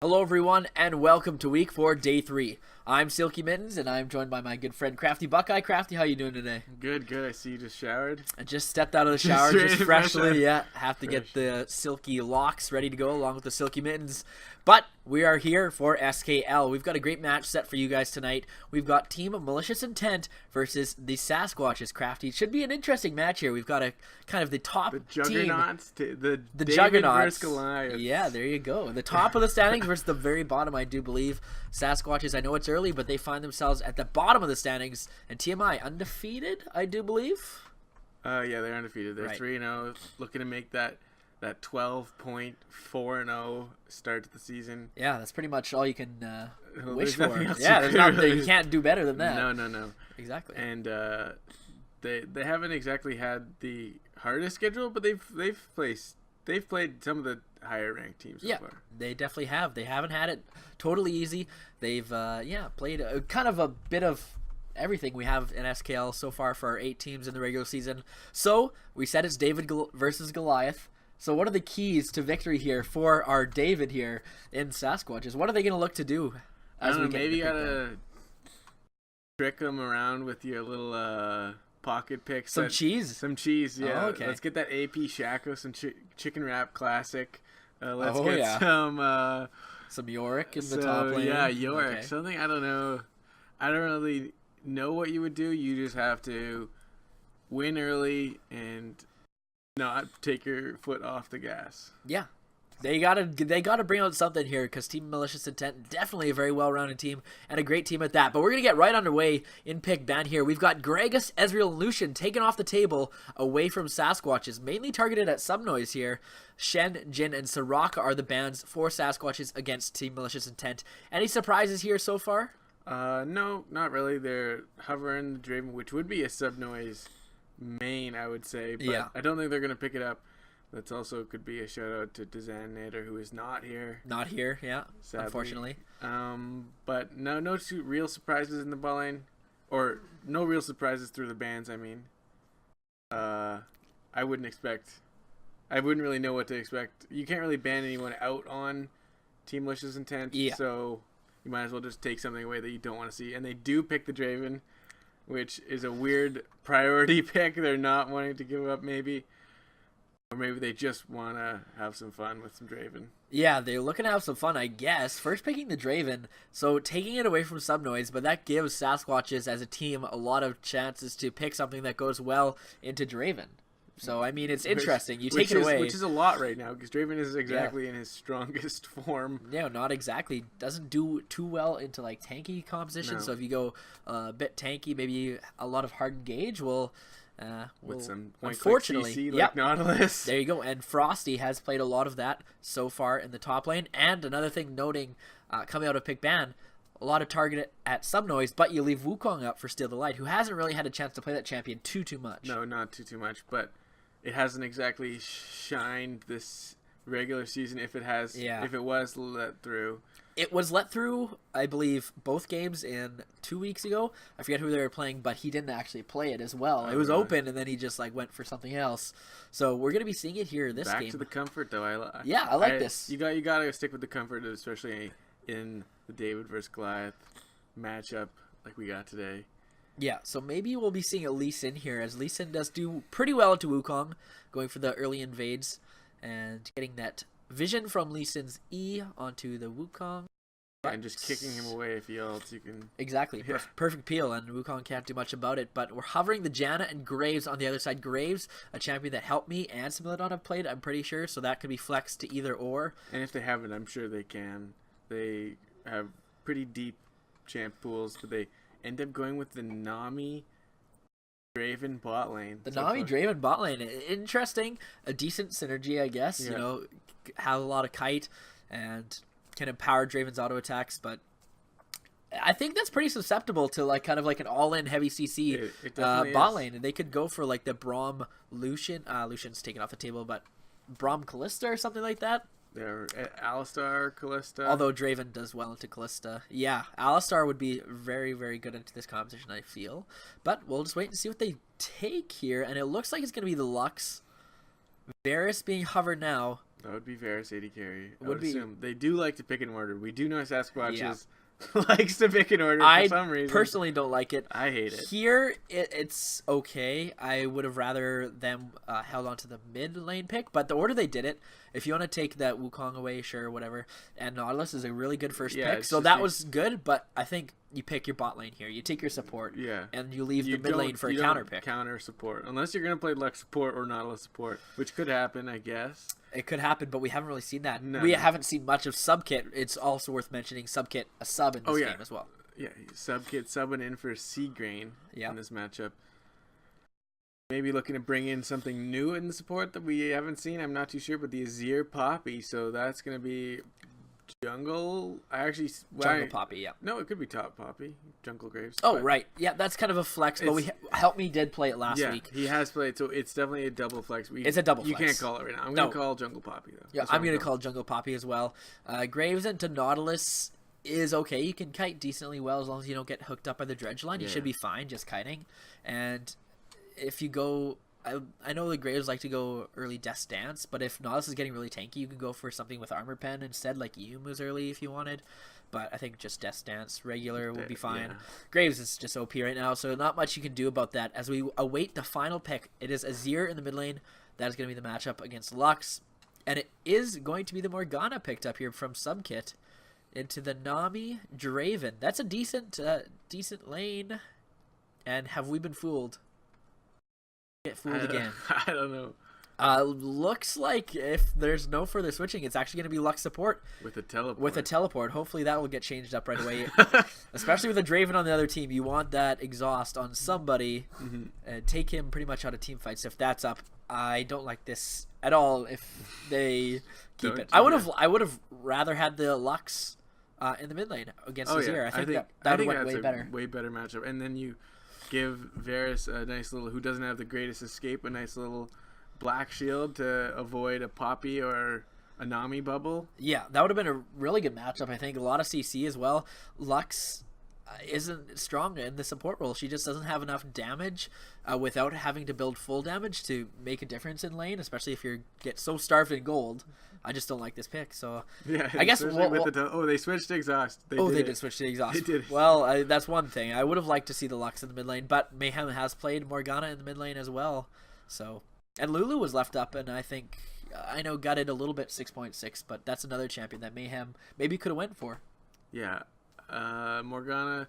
Hello everyone and welcome to week 4, day 3. I'm Silky Mittens and I'm joined by my good friend Crafty Buckeye. Crafty, how you doing today? Good. I see you just showered. I just stepped out of the shower just freshly. Yeah, have to get the silky locks ready to go along with the Silky Mittens. But we are here for SKL. We've got a great match set for you guys tonight. We've got Team Malicious Intent versus the SaskWatches. Crafty. It should be an interesting match here. We've got a kind of the top Juggernauts, team. the Juggernauts versus Goliath. Yeah, there you go. The top of the standings versus the very bottom, I do believe. SaskWatches, I know it's early, but they find themselves at the bottom of the standings. And TMI, undefeated, I do believe. Yeah, they're undefeated. They're Right. 3-0, looking to make that 12.4-0 start to the season. Yeah, that's pretty much all you can wish There's for. nothing else Yeah, you there's could not, really- you can't do better than that. No. Exactly. And they haven't exactly had the hardest schedule, but they've played some of the higher ranked teams so far. They definitely have. They haven't had it totally easy. They've played kind of a bit of everything we have in SKL so far for our 8 teams in the regular season. So we said it's David versus Goliath. So what are the keys to victory here for our David here in SaskWatches? What are they going to look to do? I don't know, maybe you gotta trick them around with your little pocket picks. Some cheese. Some cheese, yeah. Oh, okay. Let's get that AP Shaco, some chicken wrap classic. Let's Oh, get yeah. some Yorick in the top lane. Yeah, Yorick. Okay. Something, I don't know. I don't really know what you would do. You just have to win early and not take your foot off the gas. Yeah. They gotta bring out something here because Team Malicious Intent, definitely a very well-rounded team and a great team at that. But we're going to get right underway in pick ban here. We've got Gregus, Ezreal, and Lucian taken off the table away from SaskWatches, mainly targeted at Subnoise here. Shen, Jin, and Soraka are the bans for SaskWatches against Team Malicious Intent. Any surprises here so far? No, not really. They're hovering the Draven, which would be a Subnoise main, I would say. But Yeah. I don't think they're going to pick it up. That's also could be a shout out to Dezanator, who is not here. Not here, yeah, Sadly. unfortunately. But no real surprises in the ball lane, or no real surprises through the bans. I mean, I wouldn't really know what to expect. You can't really ban anyone out on Team Malicious Intent, Yeah. so you might as well just take something away that you don't want to see. And they do pick the Draven, which is a weird priority pick. They're not wanting to give up, maybe. Or maybe they just want to have some fun with some Draven. Yeah, they're looking to have some fun, I guess. First picking the Draven, so taking it away from Subnoise, but that gives SaskWatches as a team a lot of chances to pick something that goes well into Draven. So, I mean, it's interesting. You take it away. Which is a lot right now, because Draven is exactly in his strongest form. Yeah, not exactly. Doesn't do too well into, like, tanky composition. No. So if you go a bit tanky, maybe a lot of hard engage, With some unfortunately, CC, yep. like Nautilus. There you go. And Frosty has played a lot of that so far in the top lane. And another thing noting, coming out of pick ban, a lot of target at Subnoise, but you leave Wukong up for Steal the Light, who hasn't really had a chance to play that champion too much. No, not too much, but it hasn't exactly shined this regular season. If it has, if it was let through. It was let through, I believe, both games in 2 weeks ago. I forget who they were playing, but he didn't actually play it as well. It was open, and then he just went for something else. So we're gonna be seeing it here this game. Back to the comfort, though. I like this. You gotta stick with the comfort, especially in the David versus Goliath matchup like we got today. Yeah, so maybe we'll be seeing a Lee Sin here, as Lee Sin does do pretty well into Wukong, going for the early invades and getting that vision from Lee Sin's E onto the Wukong. And just kicking him away if he ults, you can... Exactly. Yeah. Perfect peel, and Wukong can't do much about it. But we're hovering the Janna and Graves on the other side. Graves, a champion that Help Me and Similodon have played, I'm pretty sure, so that could be flexed to either or. And if they haven't, I'm sure they can. They have pretty deep champ pools, but they end up going with the Nami Draven bot lane. The Nami Draven bot lane, interesting. A decent synergy, I guess. Yeah. You know, have a lot of kite and can empower Draven's auto attacks, but I think that's pretty susceptible to kind of an all-in heavy CC bot lane. And they could go for the Braum Lucian. Lucian's taken off the table, but Braum Callista or something like that. They're Alistar, Callista. Although Draven does well into Callista. Yeah, Alistar would be very, very good into this competition, I feel. But we'll just wait and see what they take here. And it looks like it's going to be the Lux. Varus being hovered now. That would be Varus AD carry. I Would would be- assume. They do like to pick in order. We do know SaskWatches Yeah. likes to pick in order for I some reason. personally don't like it. I hate it. Here, it's okay. I would have rather them held on to the mid lane pick, but the order they did it, if you want to take that Wukong away, sure, whatever. And Nautilus is a really good first Yeah, pick, it's so just that the- was good, but I think you pick your bot lane here. You take your support, Yeah. and you leave You the mid lane don't- for a you counter don't pick. Counter support. Unless you're going to play Lux support or Nautilus support, which could happen, I guess. It could happen, but we haven't really seen that. No, we no. haven't seen much of Subkit. It's also worth mentioning Subkit, a sub in this yeah. game as well. Yeah, subbing in for Seagrain Yeah. in this matchup. Maybe looking to bring in something new in the support that we haven't seen. I'm not too sure, but the Azir Poppy. So that's going to be jungle. Jungle Poppy, yeah. No, it could be top Poppy. Jungle Graves. Oh, but right. Yeah, that's kind of a flex, but Help Me did play it last yeah, week. he has played, so it's definitely a double flex. It's a double You flex. can't call it right now. I'm No. going to call Jungle Poppy, though. Yeah, That's what I'm going to going. call Jungle Poppy as well. Graves into Nautilus is okay. You can kite decently well as long as you don't get hooked up by the dredge line. You Yeah. should be fine just kiting. And if you go... I know the Graves like to go early Death Dance, but if Nautilus is getting really tanky, you can go for something with Armor Pen instead, like Yumu's early if you wanted. But I think just Death Dance regular will be fine. Yeah. Graves is just OP right now, so not much you can do about that. As we await the final pick, it is Azir in the mid lane. That is going to be the matchup against Lux. And it is going to be the Morgana picked up here from Subkit into the Nami Draven. That's a decent lane. And have we been fooled? Get fooled again. I don't know. Looks like if there's no further switching, it's actually going to be Lux support With a teleport. with a teleport. Hopefully that will get changed up right away. Especially with a Draven on the other team, you want that exhaust on somebody and take him pretty much out of team fights. If that's up, I don't like this at all. If they keep it, I would have rather had the Lux in the mid lane against Azir. I think that would have went way better. Way better matchup. And then you give Varus a nice little, who doesn't have the greatest escape, a nice little black shield to avoid a Poppy or a Nami bubble. Yeah, that would have been a really good matchup, I think. A lot of CC as well. Lux isn't strong in the support role. She just doesn't have enough damage without having to build full damage to make a difference in lane, especially if you get so starved in gold. I just don't like this pick. So Yeah, I guess they switched to exhaust. They did switch to the exhaust. They did it. Well, that's one thing. I would have liked to see the Lux in the mid lane, but Mayhem has played Morgana in the mid lane as well. So, and Lulu was left up, and I think I know gutted a little bit 6.6, but that's another champion that Mayhem maybe could have went for. Yeah, Morgana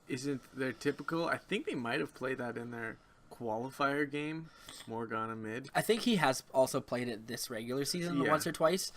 isn't their typical. I think they might have played that in their qualifier game, Morgana mid. I think he has also played it this regular season Yeah. once or twice,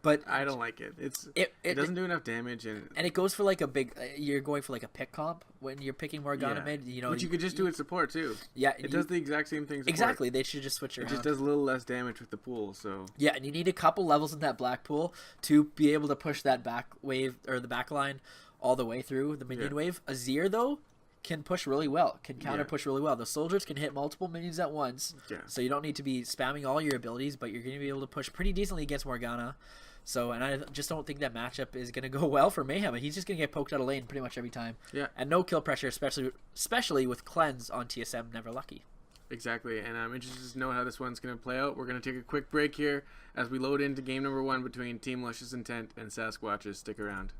but I don't like it. It it doesn't do enough damage, and it goes for like a big. You're going for like a pick comp when you're picking Morgana yeah. mid. You know, Which you could just do at support too. Yeah, It does the exact same thing. Support. exactly. They should just switch It around. just does a little less damage with the pool. So Yeah, and you need a couple levels in that black pool to be able to push that back wave or the back line all the way through the minion wave. Azir though can push really well, can counter push really well. The soldiers can hit multiple minions at once, so you don't need to be spamming all your abilities, but you're going to be able to push pretty decently against Morgana. So, and I just don't think that matchup is going to go well for Mayhem. He's just going to get poked out of lane pretty much every time. Yeah. And no kill pressure, especially with Cleanse on TSM Never Lucky. Exactly, and I'm interested to know how this one's going to play out. We're going to take a quick break here as we load into game number 1 between Team Malicious Intent and SaskWatches. Stick around.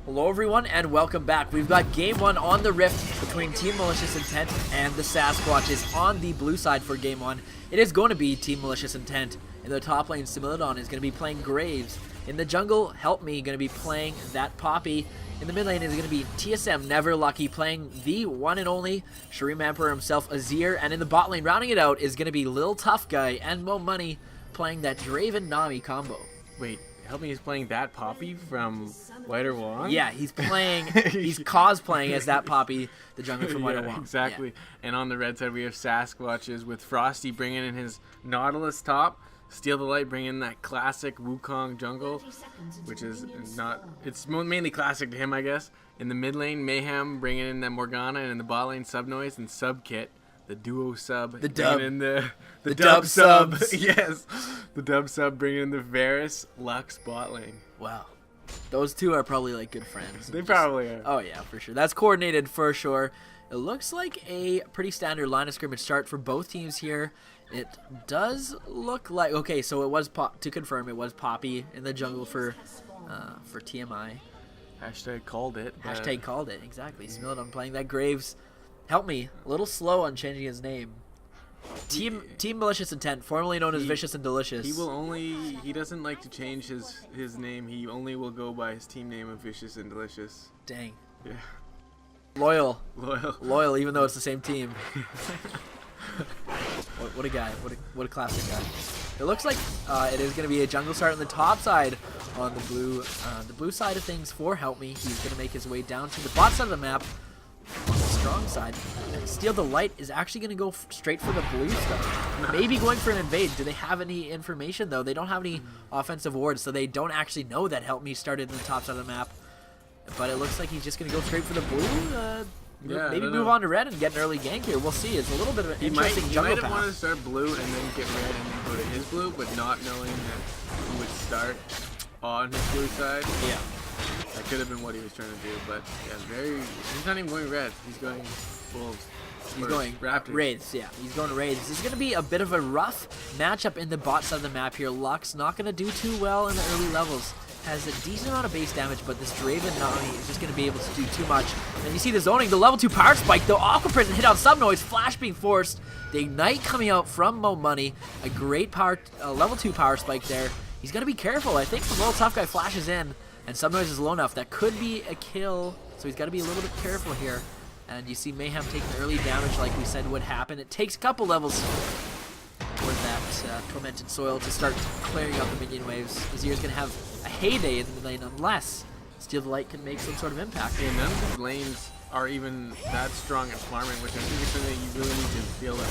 Hello everyone and welcome back. We've got game one on the Rift between Team Malicious Intent and the SaskWatches on the blue side for game one. It is going to be Team Malicious Intent. In the top lane, Similidon is going to be playing Graves. In the jungle, Help Me going to be playing that Poppy. In the mid lane is going to be TSM Never Lucky playing the one and only Shreem Emperor himself, Azir. And in the bot lane, rounding it out, is going to be Lil Tough Guy and Mo Money playing that Draven Nami combo. Wait, Help Me is playing that Poppy from Whiter Wand? Yeah, he's playing, he's cosplaying as that Poppy, the jungler from Whiter Wand. Exactly. Yeah. And on the red side, we have SaskWatches with Frosty bringing in his Nautilus top, Steal the Light bringing in that classic Wukong jungle, which is not, it's mainly classic to him, I guess. In the mid lane, Mayhem bringing in the Morgana, and in the bot lane, Subnoise and Subkit. The duo sub, the dub, in the dub subs. Yes, the dub sub bringing in the Varus Lux bot lane. Wow, those two are probably like good friends. They probably are. Oh yeah, for sure. That's coordinated for sure. It looks like a pretty standard line of scrimmage start for both teams here. It does look like, okay, so it was to confirm, it was Poppy in the jungle for TMI. Hashtag called it. Hashtag called it, exactly. Similidon playing that Graves. Help Me, a little slow on changing his name. Team Malicious Intent, formerly known as Vicious and Delicious. He doesn't like to change his name. He only will go by his team name of Vicious and Delicious. Dang. Yeah. Loyal, even though it's the same team. What a guy. What a classic guy. It looks like it is going to be a jungle start on the top side on the blue side of things for Help Me. He's going to make his way down to the bot side of the map. On the strong side, Steal the Light is actually going to go straight for the blue stuff. Maybe going for an invade. Do they have any information, though? They don't have any offensive wards, so they don't actually know that Help Me started in the top side of the map. But it looks like he's just going to go straight for the blue. Maybe move on to red and get an early gank here. We'll see. It's a little bit of an interesting jungle path. He might have wanted to start blue and then get red and then go to his blue, but not knowing that he would start on his blue side. Yeah. That could have been what he was trying to do, but yeah, he's not even going red. He's going Wolves. He's going Raptors. Wraiths, yeah. He's going Wraiths. This is going to be a bit of a rough matchup in the bot side of the map here. Lux not going to do too well in the early levels. Has a decent amount of base damage, but this Draven Nami is just going to be able to do too much. And you see the zoning, the level 2 power spike, though. Aqua Prison hit out Subnoise, Flash being forced. The Ignite coming out from Mo Money. A great level 2 power spike there. He's going to be careful. I think the little tough guy flashes in, and Subnoise is low enough. That could be a kill, so he's got to be a little bit careful here. And you see Mayhem taking early damage like we said would happen. It takes a couple levels for that Tormented Soil to start clearing out the minion waves. Azir's going to have a heyday in the lane unless Steal the Light can make some sort of impact. Yeah, none of these lanes are even that strong at farming, which I think is something that you really need to feel a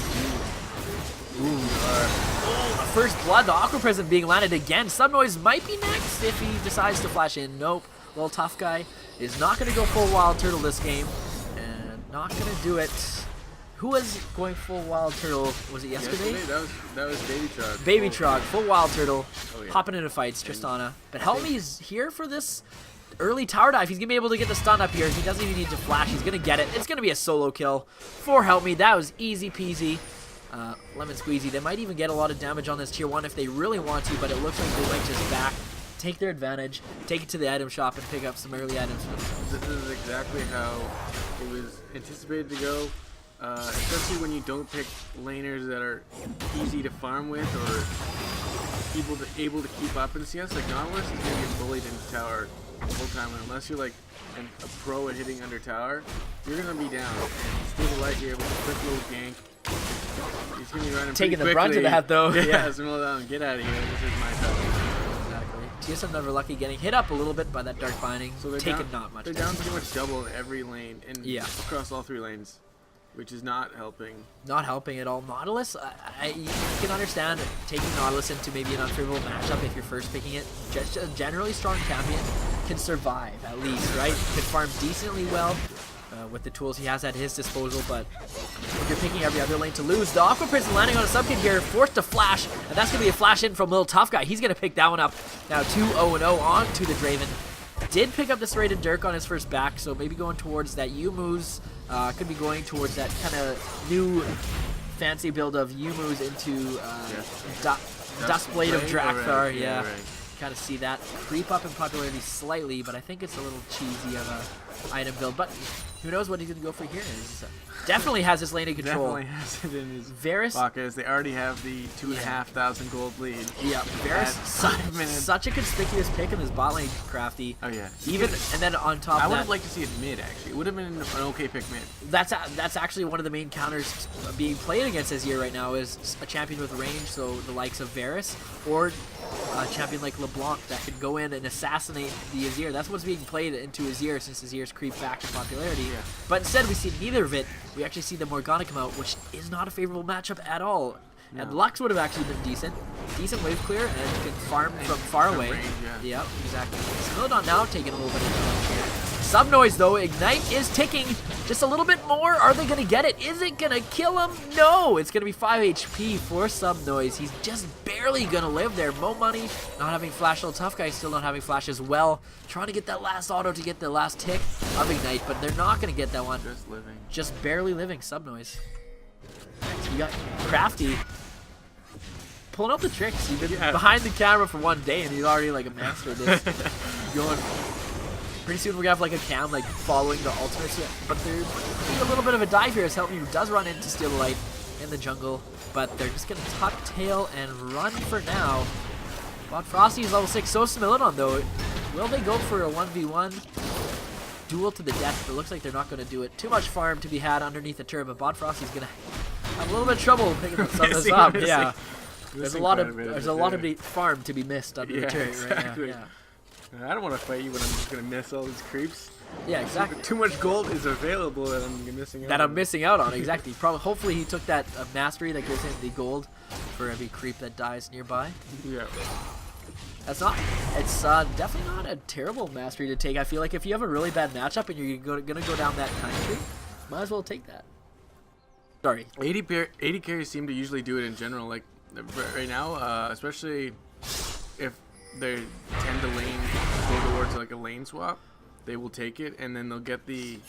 first blood, the Aqua Prison being landed again. Subnoise might be next if he decides to flash in. Nope. Little tough guy is not going to go full Wild Turtle this game. And not going to do it. Who was going full Wild Turtle? Was it yesterday? That was Baby Trog. Baby Trog, full Wild Turtle. Oh, yeah. Hopping into fights, Tristana. But Help Me is here for this early tower dive. He's going to be able to get the stun up here. He doesn't even need to flash. He's going to get it. It's going to be a solo kill for Help Me. That was easy peasy. Lemon squeezy. They might even get a lot of damage on this tier 1 if they really want to, but it looks like they might just back, take their advantage, take it to the item shop, and pick up some early items. This is exactly how it was anticipated to go, especially when you don't pick laners that are easy to farm with or able to keep up in CS. Like Nautilus is going to get bullied into tower the whole time. Unless you're like a pro at hitting under tower, you're gonna be down. And Steal the Light here with a quick little gank. He's gonna be running Taking pretty the brunt of quickly. that though. Yeah, slow down. Get out of here. This is my time. Exactly. TSM Never Lucky getting hit up a little bit by that Dark Binding. So they're taking down, not much. They're down pretty much double every lane and Yeah. across all 3 lanes, which is not helping. Not helping at all. Nautilus, you can understand taking Nautilus into maybe an unfavorable matchup if you're first picking it. Just a generally strong champion can survive at least, right? Can farm decently well with the tools he has at his disposal, but if you're picking every other lane to lose, the Aqua Prince landing on a sub-kit here, forced to flash, and that's going to be a flash in from Little Tough Guy. He's going to pick that one up. Now 2-0-0 on to the Draven. Did pick up the serrated Dirk on his first back, so maybe going towards that Yumu's. Could be going towards that kind of new fancy build of Yumu's into Dustblade of Drakthar. Right. Yeah, Right. kind of see that creep up in popularity slightly, but I think it's a little cheesy of a item build. But who knows what he's going to go for here. He's, definitely has his lane in control. Definitely has it in his Varus, pocket. They already have the 2,500 gold lead. yeah, Varus, At 5 minutes. such a conspicuous pick in this bot lane, Crafty. Oh yeah. Even and then on top I of would that, have liked to see it mid actually. It would have been an okay pick mid. that's actually one of the main counters being played against Azir right now is a champion with range, so the likes of Varus, or a champion like LeBlanc that could go in and assassinate the Azir. That's what's being played into Azir since Azir's creep back in popularity. Yeah. But instead we see neither of it. We actually see the Morgana come out, which is not a favorable matchup at all. No. And Lux would have actually been decent wave clear, and can farm from far from away. range, yeah. Yep, exactly. Smilodon now taking a little bit of damage here. Sub Noise though, Ignite is ticking just a little bit more. Are they gonna get it? Is it gonna kill him? No, it's gonna be 5 HP for Sub Noise. He's just barely gonna live there. Mo Money not having flash, Little Tough Guy still not having flash as well. Trying to get that last auto to get the last tick of Ignite, but they're not gonna get that one. Just living. Just barely living, Sub Noise. So you got Crafty pulling out the tricks. He's been behind the camera for 1 day and he's already like a master of this. Going. Pretty soon we're gonna have like a cam like following the ultimates, but there's a little bit of a dive here as Helpmew does run in to steal the light in the jungle, but they're just gonna tuck tail and run for now. Bot Frosty is level 6, so Smilodon though. Will they go for a 1v1 duel to the death? It looks like they're not gonna do it. Too much farm to be had underneath the turret, but Bot Frosty's gonna have a little bit of trouble picking some of this up. Yeah. There's a lot of farm to be missed under the turret exactly. right now. I don't want to fight you when I'm just gonna miss all these creeps. Yeah, exactly. Too much gold is available that I'm missing out. That I'm missing out on, exactly. Probably, hopefully, he took that mastery that gives him the gold for every creep that dies nearby. Yeah. That's not. It's definitely not a terrible mastery to take. I feel like if you have a really bad matchup and you're gonna go down that time tree, might as well take that. Sorry. 80 carries seem to usually do it in general. Like right now, especially if they tend to go towards like a lane swap, they will take it and then they'll get the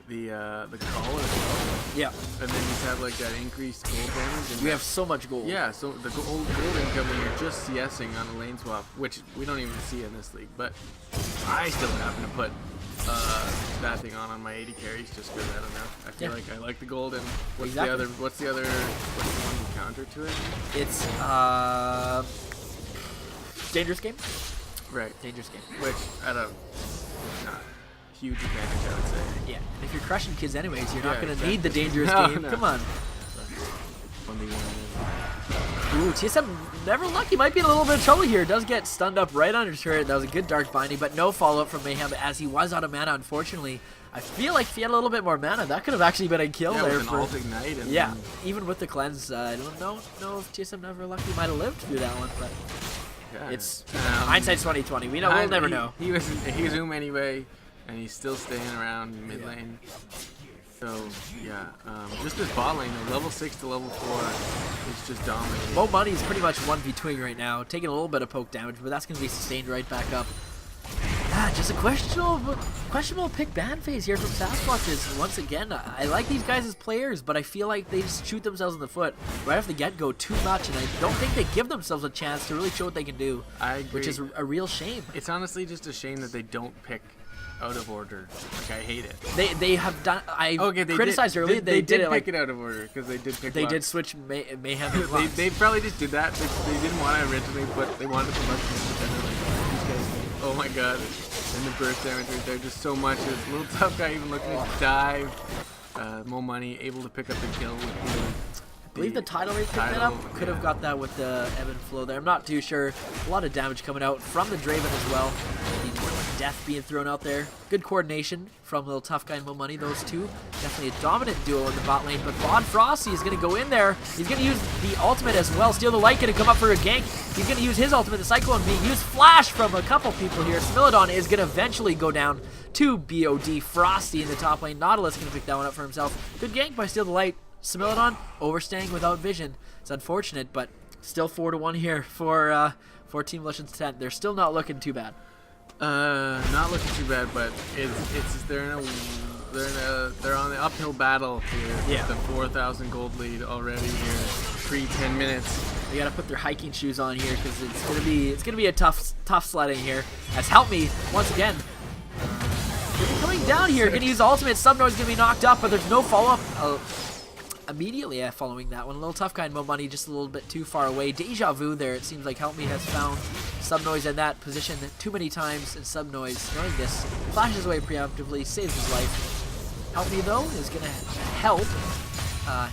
call as well. Yeah. And then you have like that increased gold damage. And We have so much gold. Yeah, so the gold income when you're just CSing on a lane swap, which we don't even see in this league, but I still happen to put that thing on my 80 carries just because I don't know. I feel like I like the gold. And what's the one counter to it? It's Dangerous Game. Right. Dangerous Game. Which at a not huge advantage, I would say. Yeah. And if you're crushing kids anyways, you're not gonna exactly. need the Dangerous No, Game. no. Come on. 1v1. Ooh, TSM Never Lucky might be in a little bit of trouble here. Does get stunned up right under turret. That was a good Dark Binding, but no follow-up from Mayhem as he was out of mana, unfortunately. I feel like if he had a little bit more mana, that could have actually been a kill Yeah, there. with an alt ignite. And yeah, then, even with the cleanse, I don't know if TSM Never Lucky might have lived through that one, but yeah. it's hindsight's 2020. We know, we'll never know. He was Zoom anyway, and he's still staying around mid lane. So yeah, just this bot lane, though, level 6 to level 4, is just dominating. Mo Money is pretty much 1v2ing right now, taking a little bit of poke damage, but that's going to be sustained right back up. Just a questionable pick ban phase here from SaskWatches. Once again, I like these guys as players, but I feel like they just shoot themselves in the foot right off the get-go too much, and I don't think they give themselves a chance to really show what they can do. I agree. Which is a real shame. It's honestly just a shame that they don't pick out of order. Like, I hate it. They have done. Criticized earlier. They did it like pick it out of order because they did pick. they Lux. did switch Mayhem. And Lux. they probably just did that. They didn't want it originally, but they wanted to Lux independently. These guys, oh my god, And the burst damage right there, just so much. This little tough guy even looking to dive. More money, able to pick up the kill with I believe the tidal rate picked that up. Could have got that with the ebb and flow there. I'm not too sure. A lot of damage coming out from the Draven as well. Death being thrown out there. Good coordination from Little Tough Guy and Mo Money. Those two definitely a dominant duo in the bot lane. But Von Frosty is going to go in there. He's going to use the ultimate as well. Steal the Light going to come up for a gank. He's going to use his ultimate. The Cyclone being used. Flash from a couple people here. Smilodon is going to eventually go down to BOD. Frosty in the top lane. Nautilus going to pick that one up for himself. Good gank by Steal the Light. Smilodon overstaying without vision. It's unfortunate, but still 4-1 here for Team Malicious Intent. They're still not looking too bad. Not looking too bad, but they're on the uphill battle here. Yeah. With the 4,000 gold lead already here, pre 10 minutes. They gotta put their hiking shoes on here because it's gonna be a tough sledding here. As Help Me once again. Coming down here, gonna use ultimate. Subnoise gonna be knocked up, but there's no follow up. Immediately Following that one, a Little Tough Guy and Mo Money just a little bit too far away. Deja Vu there. It seems like Help Me has found Subnoise in that position too many times, and Subnoise, knowing this, flashes away preemptively, saves his life. Help Me though is gonna help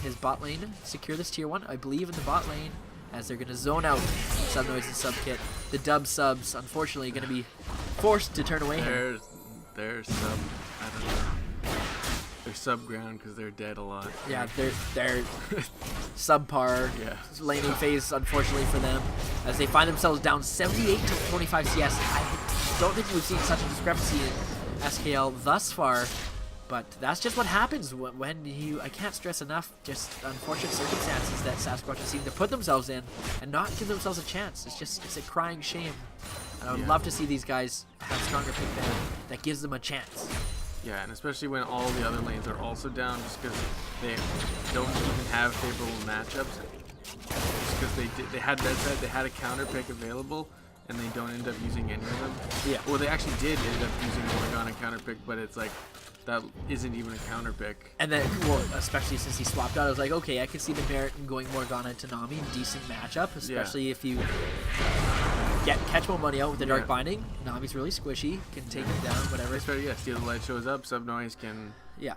his bot lane secure this tier 1, I believe, in the bot lane, as they're gonna zone out Subnoise and Subkit. The dub subs, unfortunately, gonna be forced to turn away. They're sub. I don't know. They're sub-ground because they're dead a lot. Yeah, they're subpar laning phase, unfortunately for them, as they find themselves down 78 to 25 CS. I don't think we've seen such a discrepancy in SKL thus far, but that's just what happens when you, I can't stress enough, just unfortunate circumstances that SaskWatches seem to put themselves in and not give themselves a chance. It's a crying shame. And I would love to see these guys have stronger pick there that gives them a chance. Yeah, and especially when all the other lanes are also down, just because they don't even have favorable matchups. Just because they had that set, they had a counter pick available, and they don't end up using any of them. Yeah. Well, they actually did end up using Morgana counter pick, but it's like that isn't even a counter pick. And then, well, especially since he swapped out, I was like, okay, I can see the merit in going Morgana to Nami, decent matchup, especially if you catch Mo Money out with the Dark Binding. Nami's really squishy, can take him down, whatever. Steal the Light shows up, Subnoise can... Yeah.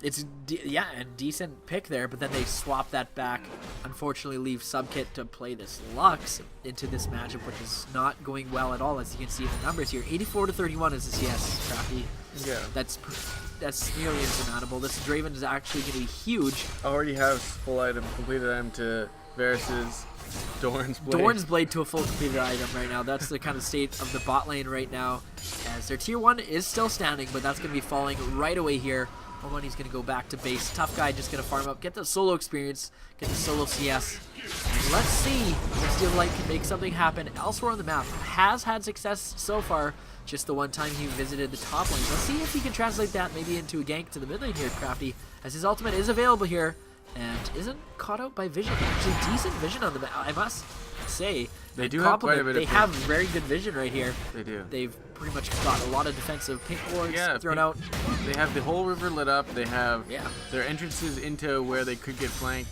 It's, and decent pick there, but then they swap that back. Unfortunately, leave Subkit to play this Lux into this matchup, which is not going well at all, as you can see in the numbers here. 84 to 31 is the CS, Crafty. Yeah. That's nearly insurmountable. This Draven is actually going to be huge. Already has full item, completed item to Varus's Dorn's Blade. Dorn's Blade to a full completed item right now. That's the kind of state of the bot lane right now, as their tier 1 is still standing, but that's going to be falling right away here. Mo Money's going to go back to base. Tough Guy just going to farm up, get the solo experience, get the solo CS. And let's see if Steal the Light can make something happen elsewhere on the map. Has had success so far, just the one time he visited the top lane. Let's see if he can translate that maybe into a gank to the mid lane here, Crafty, as his ultimate is available here and isn't caught out by vision. Actually, decent vision on the map, I must say. They do have quite a bit of have very good vision right here. They do. They've pretty much got a lot of defensive pink wards thrown out. They have the whole river lit up. They have their entrances into where they could get flanked.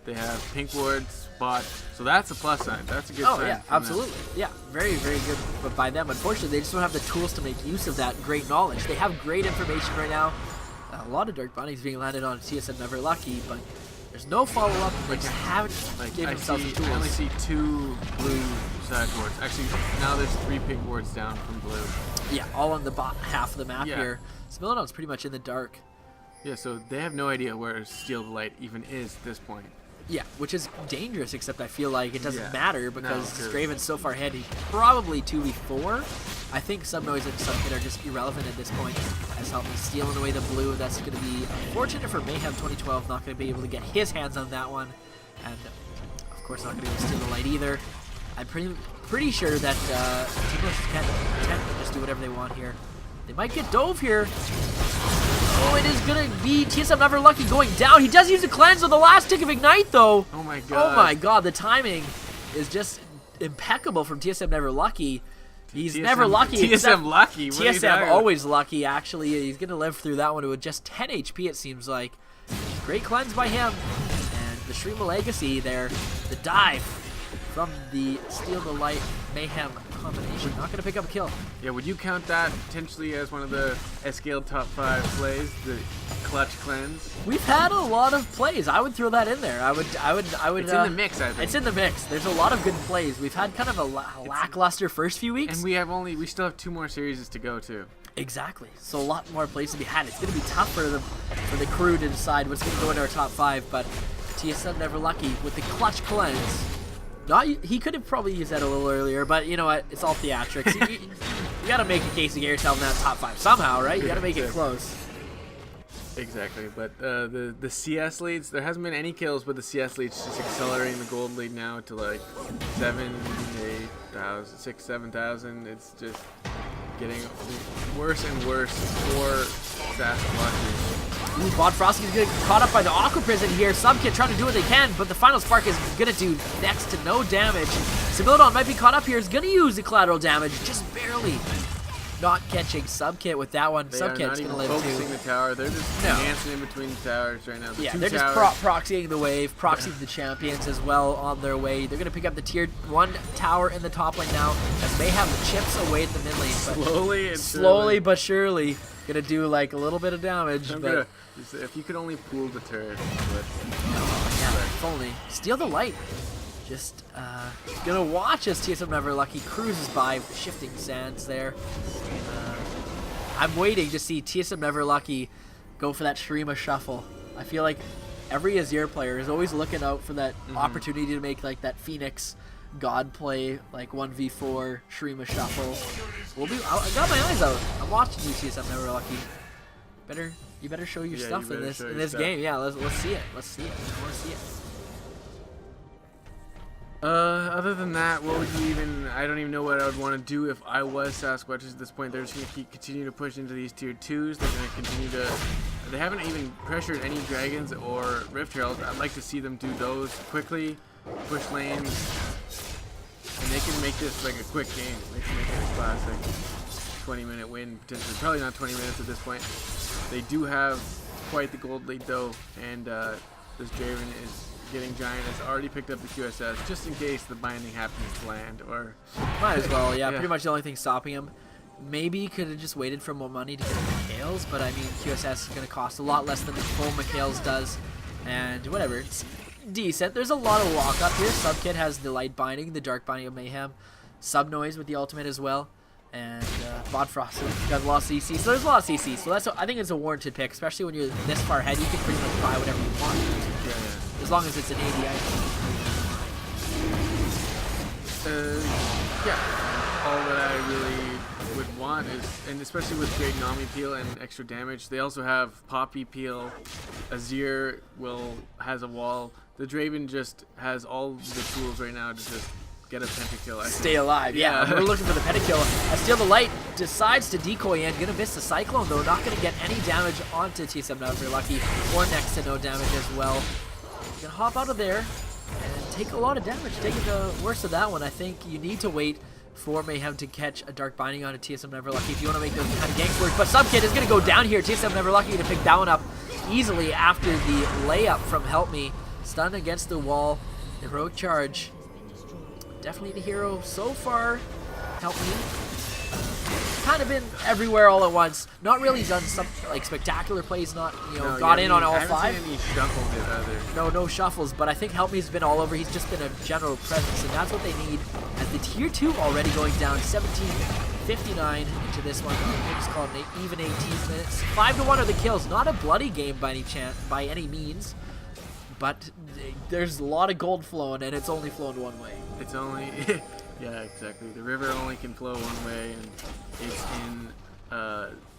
They have pink wards, bot. So that's a plus sign. That's a good sign. Oh, yeah, absolutely. Yeah, very, very good but by them. Unfortunately, they just don't have the tools to make use of that great knowledge. They have great information right now. A lot of Dark Bindings being landed on TSM Never Lucky, but there's no follow-up. They just haven't given themselves the tools. I only see 2 blue side wards. Actually, now there's 3 pink wards down from blue. Yeah, all on the bot half of the map here. Smilodon's pretty much in the dark. Yeah, so they have no idea where Steal the Light even is at this point. Yeah, which is dangerous, except I feel like it doesn't matter because Draven's so far ahead, he probably 2v4. I think Subnoise and Subkit are just irrelevant at this point, as Help Me stealing away the blue. That's going to be unfortunate for Mayhem 2012, not going to be able to get his hands on that one. And, of course, not going to be able to steal the Light either. I'm pretty sure that Team Malicious can just do whatever they want here. They might get dove here. Oh, it is going to be TSM Never Lucky going down. He does use a cleanse on the last tick of Ignite, though. Oh, my God. Oh, my God. The timing is just impeccable from TSM Never Lucky. He's never lucky. TSM lucky. TSM always lucky, actually. He's going to live through that one with just 10 HP, it seems like. Great cleanse by him. And the Shrima Legacy there. The dive from the Steal the Light Mayhem combination. Not going to pick up a kill. Yeah, would you count that potentially as one of the S-scale top 5 plays, the clutch cleanse? We've had a lot of plays. I would throw that in there. I would. It's in the mix, I think. It's in the mix. There's a lot of good plays. We've had kind of a lackluster first few weeks. And we still have 2 more series to go too. Exactly. So a lot more plays to be had. It's going to be tough for the crew to decide what's going to go into our top 5, but TSM Never Lucky with the clutch cleanse. He could have probably used that a little earlier, but you know what? It's all theatrics. you got to make a case to get yourself in that top 5 somehow, right? You got to make it close. Exactly, but the CS leads, there hasn't been any kills, but the CS lead's just accelerating the gold lead now to like 7,000, 6,000, 7,000. It's just getting worse and worse for SaskWatches. Ooh, Bodfrosky's going to get caught up by the Aqua Prison here. Subkit trying to do what they can, but the final spark is going to do next to no damage. Similodon might be caught up here. Is going to use the collateral damage, just barely. Not catching Subkit with that one. Subkit's going to live too. Focusing the tower. They're just dancing in between the towers right now. They're just proxying the wave, proxying the champions as well on their way. They're going to pick up the tier 1 tower in the top lane now, as they have the chips away at the mid lane. Slowly but surely. Going to do like a little bit of damage. If you could only pool the turret. If only. Steal the light. Just gonna watch as TSM Never Lucky cruises by, shifting sands there. I'm waiting to see TSM Never Lucky go for that Shreema shuffle. I feel like every Azir player is always looking out for that opportunity to make like that Phoenix God play, like 1v4 Shreema shuffle. I got my eyes out. I'm watching you, TSM Never Lucky. You better show your stuff in this game. Yeah, let's see it. I want to see it. Other than that, what would you I don't even know what I would want to do if I was SaskWatches at this point. They're just going to continue to push into these tier 2s. They're going to continue to, they haven't even pressured any dragons or Rift Heralds. I'd like to see them do those quickly, push lanes, and they can make this like a quick game. They can make it a classic 20-minute win, potentially. Probably not 20 minutes at this point. They do have quite the gold lead though, and this Draven is getting giant, has already picked up the QSS just in case the binding happens to land, or might as well. Yeah, pretty much the only thing stopping him. Maybe could have just waited for more money to get Mikhail's, but I mean QSS is going to cost a lot less than the full Mikhail's does, and whatever, it's decent. There's a lot of walk up here. Subkit has the light binding, the dark binding of Mayhem, Subnoise with the ultimate as well, and Bodfrost got a lot of CC, so there's a lot of CC, so I think it's a warranted pick, especially when you're this far ahead. You can pretty much buy whatever you want. As long as it's an 80 item. All that I really would want is, and especially with great Nami peel and extra damage, they also have Poppy peel. Azir has a wall. The Draven just has all the tools right now to just get a pentakill. Stay alive, yeah. We're looking for the pentakill. Steal the Light decides to decoy in. Gonna miss the Cyclone though. Not gonna get any damage onto TSM Never Lucky, or next to no damage as well. Gonna hop out of there and take a lot of damage. Taking the worst of that one. I think you need to wait for Mayhem to catch a Dark Binding on a TSM Never Lucky if you want to make those kind of ganks work. But Subkit is going to go down here. TSM Never Lucky to pick that one up easily after the layup from Help Me. Stun against the wall. Heroic charge. Definitely the hero so far. Help Me. Kind of been everywhere all at once. Not really done some like spectacular plays. Not got in on all 5. I haven't seen any shuffles either. No shuffles. But I think Help Me's been all over. He's just been a general presence, and that's what they need. As the tier 2 already going down 17:59 into this one. We'll just call it an even 18 minutes. 5-1 are the kills. Not a bloody game by any means. But there's a lot of gold flowing, and it's only flowing one way. It's only. Yeah, exactly. The river only can flow one way, and it's in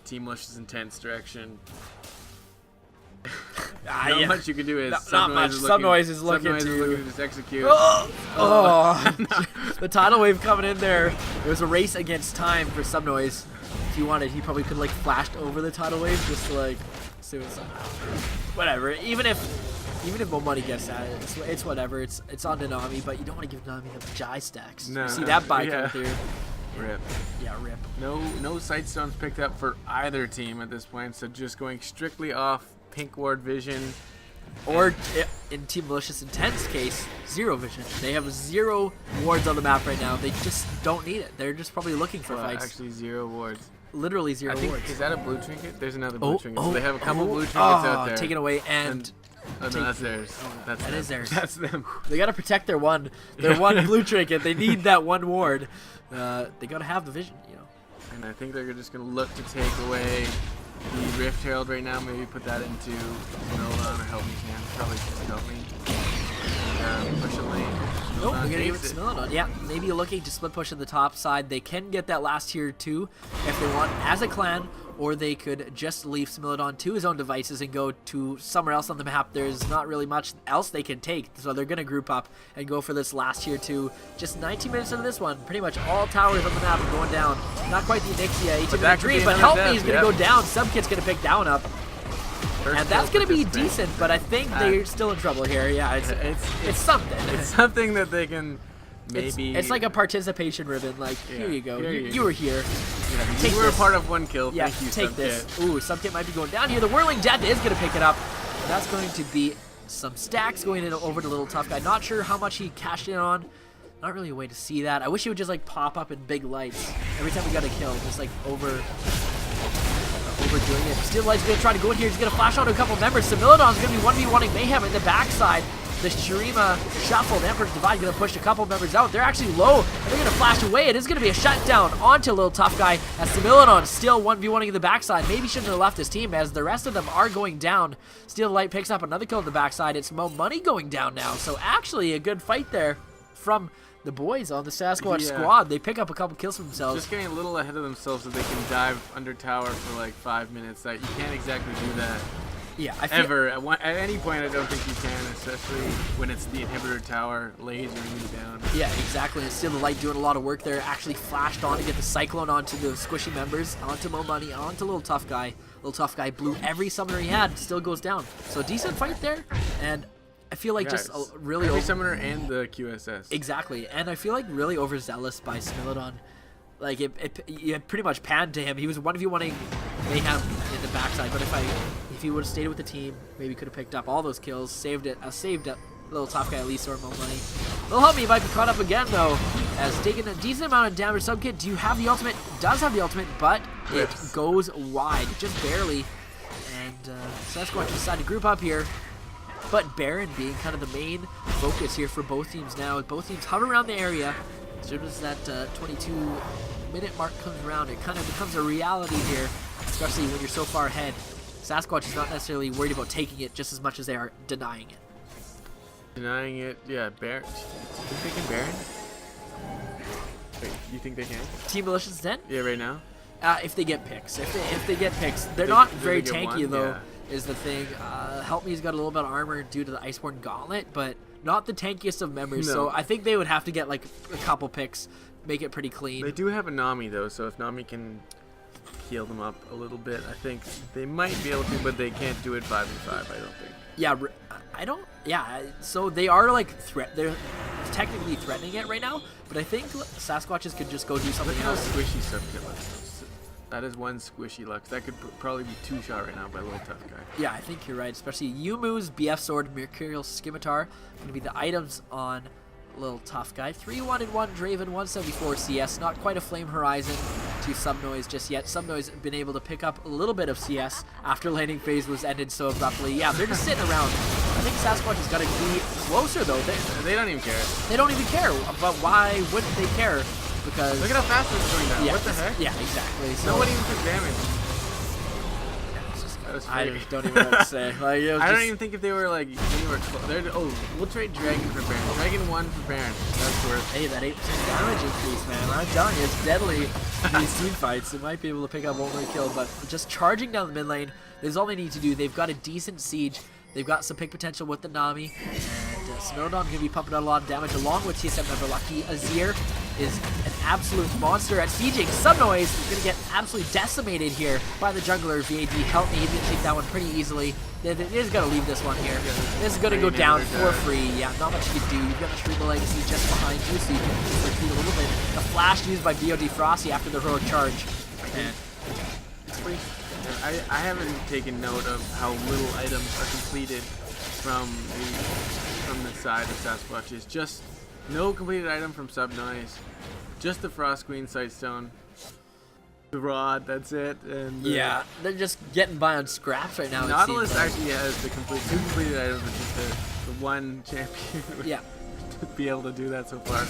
Team Malicious' intense direction. Not much you can do. Not much. Subnoise is looking to just execute. The tidal wave coming in there. It was a race against time for Subnoise. If you wanted, he probably could like flashed over the tidal wave just to like suicide. Whatever. Even if more money gets at it, it's whatever. It's on to Nami, but you don't want to give Nami the Jai stacks. You see that buy come through. Rip. Yeah, rip. No sightstones picked up for either team at this point, so just going strictly off Pink Ward vision Or in Team Malicious Intent's case, zero vision. They have 0 wards on the map right now. They just don't need it. They're just probably looking for fights. Actually, 0 wards. Literally 0 wards. Is that a blue trinket? There's another blue trinket. So they have a couple blue trinkets out there. Taken away and oh, no, that's theirs. That is theirs. That's them. They gotta protect their one blue trinket. They need that 1 ward. They gotta have the vision, you know. And I think they're just gonna look to take away the Rift Herald right now. Maybe put that into Melon or Help Me Can. Probably just Help Me. Push a lane. Nope, we're gonna give it to Melon. Yeah, maybe looking to split push in the top side. They can get that last tier 2 if they want as a clan, or they could just leave Smilodon to his own devices and go to somewhere else on the map. There's not really much else they can take, so they're going to group up and go for this last tier 2. Just 19 minutes into this one, pretty much all towers on the map are going down. Not quite the Onyxia 18-minute dream, but Help Me is going to go down. Subkit's going to pick down up. And that's going to be decent, but I think they're still in trouble here. Yeah, it's something. It's something that they can maybe... It's like a participation ribbon. Like, here you go. You were here. Yeah, you were a part of 1 kill. Yeah, Thank you, take Subkit. this. Ooh, Subkit might be going down here. The Whirling Death is going to pick it up. And that's going to be some stacks going in over to Little Tough Guy. Not sure how much he cashed in on. Not really a way to see that. I wish he would just like pop up in big lights every time we got a kill. Just like overdoing it. Still Light's going to try to go in here. He's going to flash onto a couple members. Similodon's going to be 1v1ing Mayhem in the backside. The Shurima Shuffle, the Emperor's Divide, going to push a couple members out. They're actually low, and they're going to flash away. It is going to be a shutdown onto Little Tough Guy, as Similodon still 1v1ing in the backside. Maybe shouldn't have left his team, as the rest of them are going down. Steel Light picks up another kill in the backside. It's Mo Money going down now, so actually a good fight there from the boys on the SaskWatch squad. They pick up a couple kills for themselves. Just getting a little ahead of themselves so they can dive under tower for like 5 minutes. That you can't exactly do that. Yeah, at any point, I don't think you can, especially when it's the inhibitor tower lasering you down. Yeah, exactly. And Steel the Light doing a lot of work there. Actually flashed on to get the Cyclone onto the squishy members, onto Mo Money, onto Little Tough Guy. Little Tough Guy blew every summoner he had, still goes down. So decent fight there, and I feel like just really every summoner and the QSS. Exactly, and I feel like really overzealous by Smilodon. Like it pretty much panned to him. He was 1v1ing Mayhem in the backside, but if he would have stayed with the team, maybe could have picked up all those kills, saved a Little Tough Guy at least, or Mo Money. Little Help Me might be caught up again though, as taking a decent amount of damage. Subkit, do you have the ultimate? Does have the ultimate, but it goes wide, just barely. And SaskWatch decided to group up here. But Baron being kind of the main focus here for both teams now. Both teams hover around the area. As soon as that 22-minute mark comes around, it kind of becomes a reality here, especially when you're so far ahead. SaskWatch is not necessarily worried about taking it just as much as they are denying it. Denying it, yeah. Baron. Do you think they can Baron? Wait, you think they can? Team Malicious 10? Yeah, right now? If they get picks. If they get picks. They're not very tanky, though. Yeah. Is the thing. Help Me's got a little bit of armor due to the Iceborne Gauntlet, but not the tankiest of members. No. So I think they would have to get like a couple picks, make it pretty clean. They do have a Nami though, so if Nami can heal them up a little bit, I think they might be able to, but they can't do it 5v5. I don't think. Yeah, I don't. Yeah, so they are like they're technically threatening it right now, but I think SaskWatches could just go do something else. Squishy Subkit. That is one squishy Lux. That could probably be 2-shot right now by Little Tough Guy. Yeah, I think you're right. Especially Yumu's BF Sword, Mercurial Scimitar. Going to be the items on Little Tough Guy. 3-1-1 Draven, 174 CS. Not quite a Flame Horizon to Subnoise just yet. Subnoise been able to pick up a little bit of CS after landing phase was ended so abruptly. Yeah, they're just sitting around. I think SaskWatch has got to be closer though. They don't even care. They don't even care. But why wouldn't they care? Because look at how fast it's going down. Yeah, what the heck? Yeah, exactly. So nobody even took damage. I don't even know what to say. Like, I don't even think if they were like anywhere close. Oh, we'll trade Dragon for Baron. Dragon 1 for Baron. That's worth. Hey, that 8% damage increase, man. I'm telling you, it's deadly in these team fights. They might be able to pick up one more kill, but just charging down the mid lane is all they need to do. They've got a decent siege. They've got some pick potential with the Nami, and Smilodon going to be pumping out a lot of damage along with TSM member Lucky. Azir is an absolute monster at sieging. Subnoise is going to get absolutely decimated here by the jungler. VAD Help Me. He's going to take that one pretty easily. They're just going to leave this one here. This is going to go down for free. Yeah, not much you can do. You've got the Shurima Legacy just behind you, so you can just repeat a little bit. The flash used by BOD Frosty after the heroic charge. And it's free. I haven't taken note of how little items are completed from the side of SaskWatches. Just no completed item from Subnoise. Just the Frost Queen Sightstone. The rod, that's it. And yeah, they're just getting by on scraps right now. Nautilus actually has the two completed items, which is the one champion. Yeah. To be able to do that so far.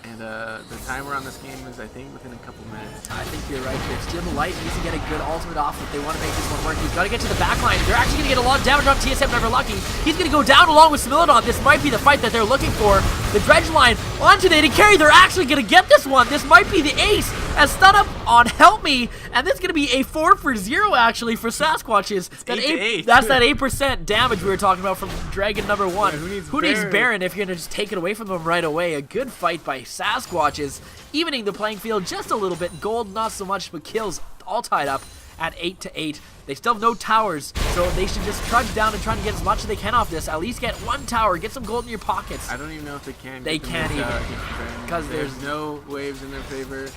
And the timer on this game is, I think, within a couple minutes. I think you're right here. Steal the Light needs to get a good ultimate off if they want to make this one work. He's got to get to the back line. They're actually going to get a lot of damage on TSM, Never Lucky. He's going to go down along with Smilodon. This might be the fight that they're looking for. The Dredge line onto the AD carry. They're actually going to get this one. This might be the ace as stun up on Help Me. And this is going to be a 4 for 0 actually for SaskWatches. That's that 8% damage we were talking about from Dragon number 1. Yeah, who needs Baron if you're going to just take it away from them right away? A good fight by SaskWatches, evening the playing field just a little bit. Gold not so much, but kills all tied up at 8-8. They still have no towers, so they should just trudge down and try to get as much as they can off this. At least get one tower, get some gold in your pockets. I don't even know if they can. They can't even, because there's no waves in their favor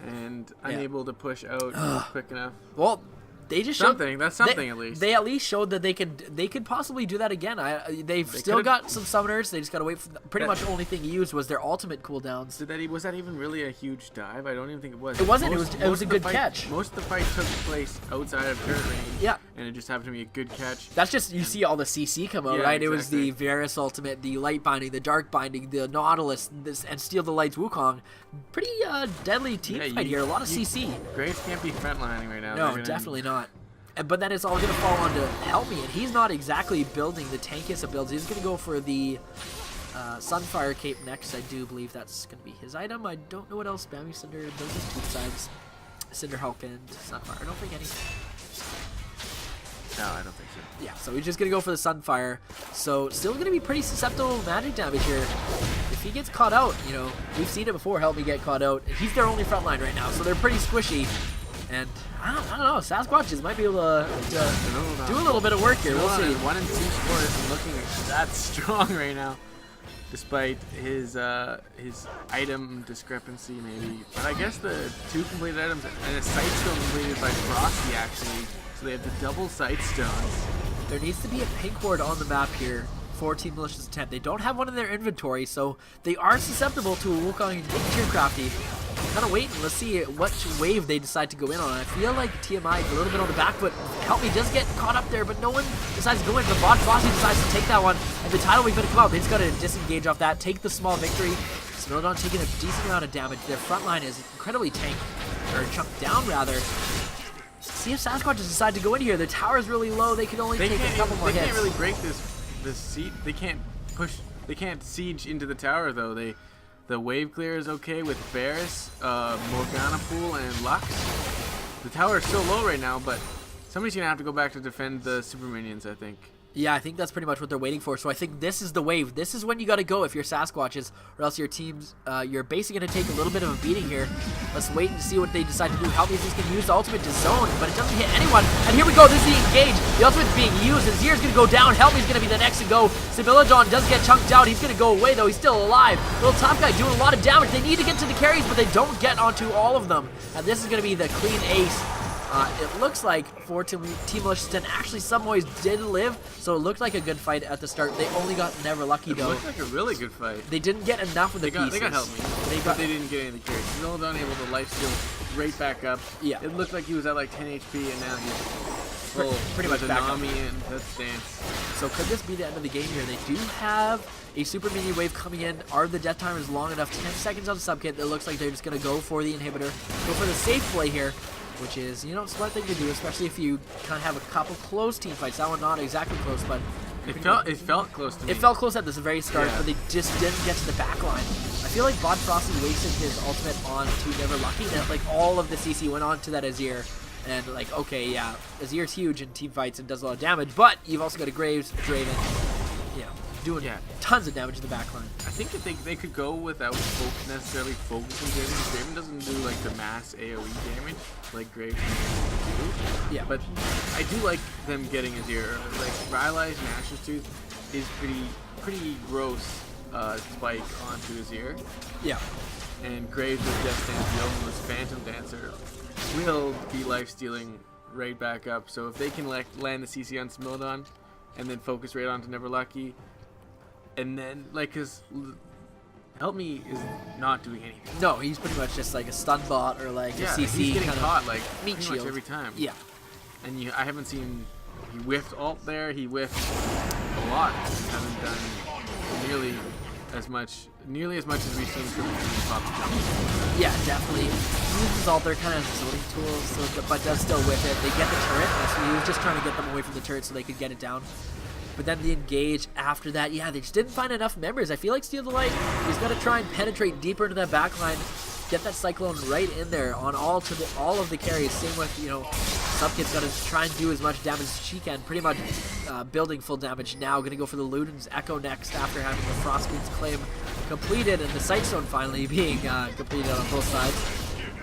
and unable to push out quick enough. Well, they just showed something. That's something at least. They at least showed that they could possibly do that again. They've still got some summoners. They just gotta wait for. Pretty much the only thing he used was their ultimate cooldowns. Was that even really a huge dive? I don't even think it was. It wasn't. It was a good catch. Most of the fight took place outside of turret range. Yeah. And it just happened to be a good catch. That's just, you see all the CC come out, right? Exactly. It was the Varus ultimate, the Light Binding, the Dark Binding, the Nautilus, and Steal the Light's Wukong. Pretty deadly team fight here. A lot of CC. Graves can't be frontlining right now. No, definitely not. But then it's all going to fall on to Help Me, and he's not exactly building the tankiest of builds. He's going to go for the Sunfire Cape next. I do believe that's going to be his item. I don't know what else. Bambi Cinder, those are two sides. Cinder Hulk and Sunfire. I don't think any. No, I don't think so. Yeah, so he's just going to go for the Sunfire. So still going to be pretty susceptible magic damage here. If he gets caught out, you know, we've seen it before, Help Me get caught out. He's their only front line right now, so they're pretty squishy. And I don't know, SaskWatches might be able to do a little bit of work here. We'll see. 1 and 2 score isn't looking that strong right now, despite his item discrepancy maybe. But I guess the 2 completed items and a Sightstone completed by Frosty actually, so they have the double Sightstones. There needs to be a pink ward on the map here for Team Malicious Intent. They don't have one in their inventory, so they are susceptible to a Wukong and Tiercrafty. Kind of waiting. Let's see what wave they decide to go in on. I feel like TMI is a little bit on the back foot. Help Me does get caught up there, but no one decides to go in. But Bot Frosty decides to take that one, and the tidal wave going to come out. They just got to disengage off that, take the small victory. Smilodon taking a decent amount of damage. Their front line is incredibly chunked down rather. See if SaskWatches decide to go in here. Their tower is really low. They can only take a couple more hits. They can't really break this siege. They can't push. They can't siege into the tower though. The wave clear is okay with Varus, Morgana Pool, and Lux. The tower is so low right now, but somebody's gonna have to go back to defend the super minions, I think. Yeah, I think that's pretty much what they're waiting for. So I think this is the wave. This is when you got to go if you're SaskWatches, or else your team's, you're basically going to take a little bit of a beating here. Let's wait and see what they decide to do. Help Me is just going to use the ultimate to zone, but it doesn't hit anyone. And here we go. This is the engage. The ultimate's being used. Azir's going to go down. Help Me is going to be the next to go. Sibilodon does get chunked out. He's going to go away, though. He's still alive. Little top guy doing a lot of damage. They need to get to the carries, but they don't get onto all of them. And this is going to be the clean ace. It looks like for Team Malicious, actually some ways did live, so it looked like a good fight at the start. They only got Never Lucky though. It looked like a really good fight. They didn't get enough of the pieces. They got Help Me, but they didn't get any of the carries. Smilodon able to lifesteal right back up. Yeah. It looked like he was at like 10 HP, and now he's pretty much back up. Nami and Let's Dance. So could this be the end of the game here? They do have a super mini wave coming in. Are the death timers long enough? 10 seconds on the sub kit. It looks like they're just going to go for the inhibitor. Go for the safe play here, which is, you know, a smart thing to do, especially if you kind of have a couple close team fights. That one not exactly close, but it felt close to me. It felt close at the very start, but they just didn't get to the back line. I feel like Bot Frosty wasted his ultimate on to Never Lucky, that like all of the CC went on to that Azir. And like, okay, yeah, Azir's huge in team fights and does a lot of damage, but you've also got a Graves, Draven, you know, doing tons of damage in the back line. I think if they could go without necessarily focusing Draven. Draven doesn't do like the mass AoE damage like Graves do. Yeah. But I do like them getting Azir. Like Rylai's Nash's Tooth is pretty gross spike onto Azir. Yeah. And Graves with Death Dance, the Ultimate's Phantom Dancer, will be life stealing right back up. So if they can land the CC on Smilodon, and then focus right onto Never Lucky. And then, like, because Help Me is not doing anything. No, he's pretty much just like a stun bot or like a CC. He's getting caught like meat pretty shield much every time. Yeah. And I haven't seen, he whiffed ult there, he whiffed a lot. Haven't done nearly as much as we've seen from Pop Jump. Yeah, definitely. He uses all their kind of zoning tools, but does still whiff it. They get the turret, so he was just trying to get them away from the turret so they could get it down. But then the engage after that, yeah, they just didn't find enough members. I feel like Steal the Light, he's got to try and penetrate deeper into that backline, get that Cyclone right in there on all of the carries. Same with, Subkit's got to try and do as much damage as she can. Pretty much building full damage now. Going to go for the Luden's Echo next after having the Frostqueen's Claim completed and the Sightstone finally being completed on both sides.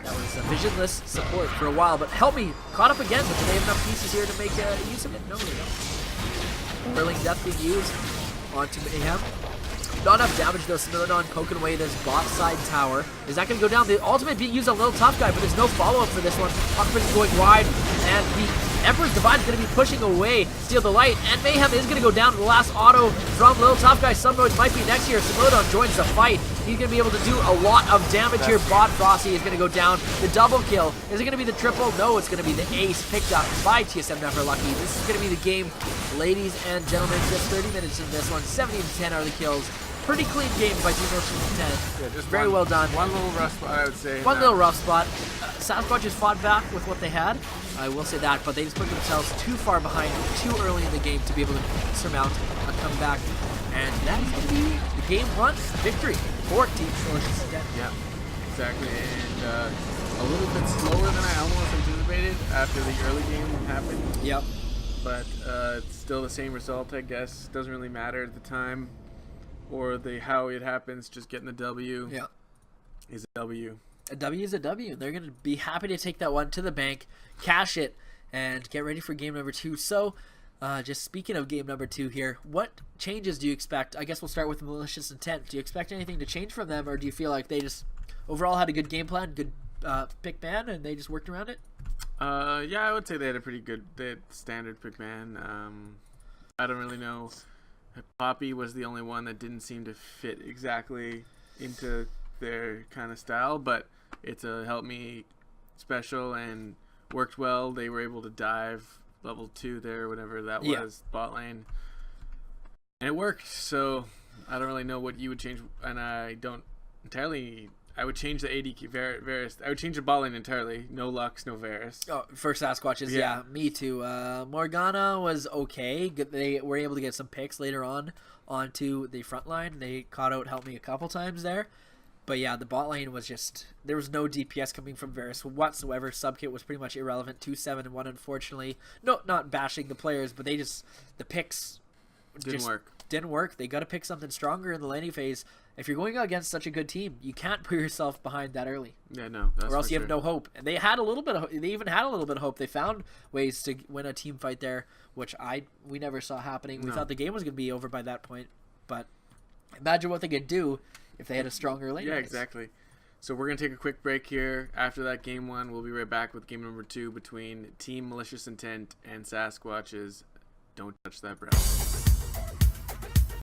That was a visionless support for a while, but Help Me caught up again, but do they have enough pieces here to make use of it? No, they don't. Whirling Death being used onto Mayhem. Not enough damage though. Smilodon poking away this bot side tower. Is that going to go down? The ultimate being used on Little Tough Guy, but there's no follow-up for this one. Octopus is going wide, and the Emperor's Divine is going to be pushing away Steal the Light, and Mayhem is going to go down to the last auto from Little Tough Guy. Sunroads might be next here. Smilodon joins the fight. He's going to be able to do a lot of damage here. Bot Frosty is going to go down. The double kill. Is it going to be the triple? No, it's going to be the ace picked up by TSM Never Lucky. This is going to be the game, ladies and gentlemen. Just 30 minutes in this one. 70-10 are the kills. Pretty clean game by Team Malicious 10. Yeah, just very well done. One little rough spot, I would say. One little rough spot. SaskWatches fought back with what they had. I will say that, but they just put themselves too far behind too early in the game to be able to surmount a comeback. And that is going to be the game one victory for Team Malicious 10. Yeah, exactly. And a little bit slower than I almost anticipated after the early game happened. Yep. But it's still the same result, I guess. Doesn't really matter at the time. Or how it happens, just getting the W is a W. A W is a W. They're going to be happy to take that one to the bank, cash it, and get ready for game number 2. So, just speaking of game number 2 here, what changes do you expect? I guess we'll start with Malicious Intent. Do you expect anything to change from them, or do you feel like they just overall had a good game plan, good pick ban, and they just worked around it? Yeah, I would say they had a pretty good standard pick ban. I don't really know. Poppy was the only one that didn't seem to fit exactly into their kind of style, but it's a Help Me special and worked well. They were able to dive level 2 there, whatever that was, bot lane, and it worked. So I don't really know what you would change, and I don't entirely. I would change the AD Varus. I would change the bot lane entirely. No Lux, no Varus. Oh, for SaskWatches, yeah, me too. Morgana was okay. They were able to get some picks later on onto the front line. They caught out Help Me a couple times there. But yeah, the bot lane was just, there was no DPS coming from Varus whatsoever. Subkit was pretty much irrelevant. 2-7-1, unfortunately. No, not bashing the players, but they just, the picks didn't work. They got to pick something stronger in the laning phase. If you're going against such a good team, you can't put yourself behind that early. Yeah, no. Or else you have no hope. And they had a little bit of, they even had a little bit of hope. They found ways to win a team fight there, which we never saw happening. We thought the game was going to be over by that point. But imagine what they could do if they had a stronger lane. Yeah, exactly. So we're going to take a quick break here. After that game 1, we'll be right back with game number 2 between Team Malicious Intent and SaskWatches. Don't touch that breath.